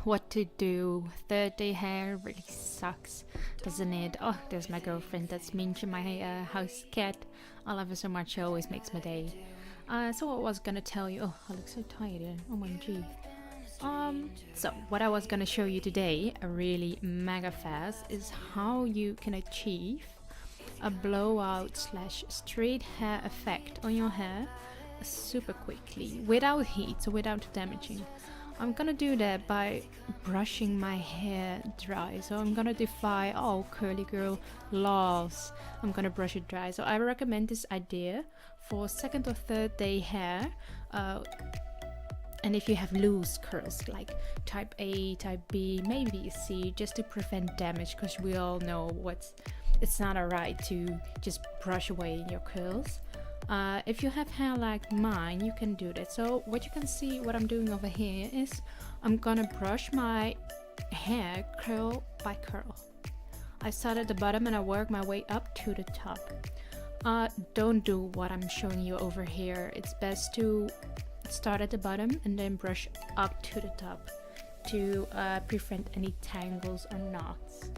what to do. Third day hair really sucks, doesn't it? Oh, there's my girlfriend. That's Minch, my house cat. I love her so much. She always makes my day. So what I was gonna tell you. Oh, I look so tired. OMG. So what I was gonna show you today, really mega fast, is how you can achieve a blowout slash straight hair effect on your hair super quickly without heat, so without damaging. I'm gonna do that by brushing my hair dry. So I'm gonna defy all curly girl laws. I'm gonna brush it dry. So I recommend this idea for second or third day hair. And if you have loose curls like type A, type B, maybe C, just to prevent damage, because we all know it's not alright to just brush away your curls. If you have hair like mine, you can do that. So what you can see, what I'm doing over here is I'm gonna brush my hair curl by curl. I start at the bottom and I work my way up to the top. Don't do what I'm showing you over here. It's best to start at the bottom and then brush up to the top to prevent any tangles or knots.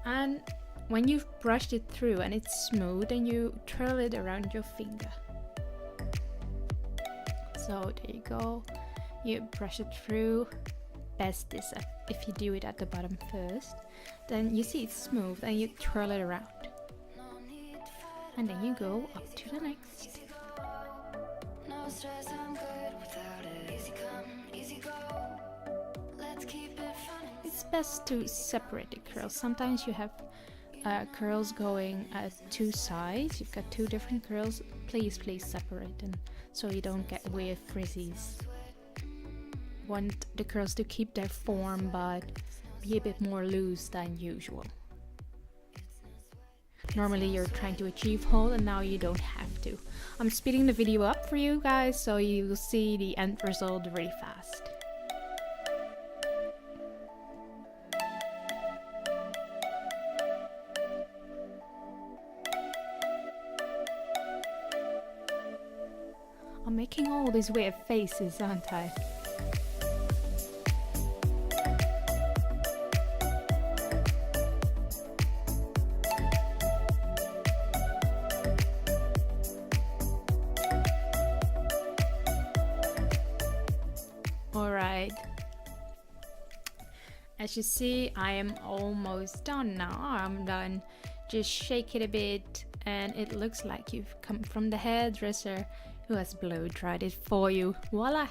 And when you've brushed it through and it's smooth, then you twirl it around your finger. So there you go. You brush it through. Best is if you do it at the bottom first. Then you see it's smooth and you twirl it around. And then you go up to the next. No stress, I'm good without it. Easy come, easy go. Let's keep it fun. It's best to separate the curls. Sometimes you have curls going at two sides. You've got two different curls. Please separate them so you don't get weird frizzies. Want the curls to keep their form but be a bit more loose than usual. Normally you're trying to achieve hold and now you don't have to. I'm speeding the video up for you guys so you'll see the end result really fast. I'm making all these weird faces, aren't I? Alright. As you see, I am almost done now. I'm done. Just shake it a bit and it looks like you've come from the hairdresser who has blow dried it for you. Voila!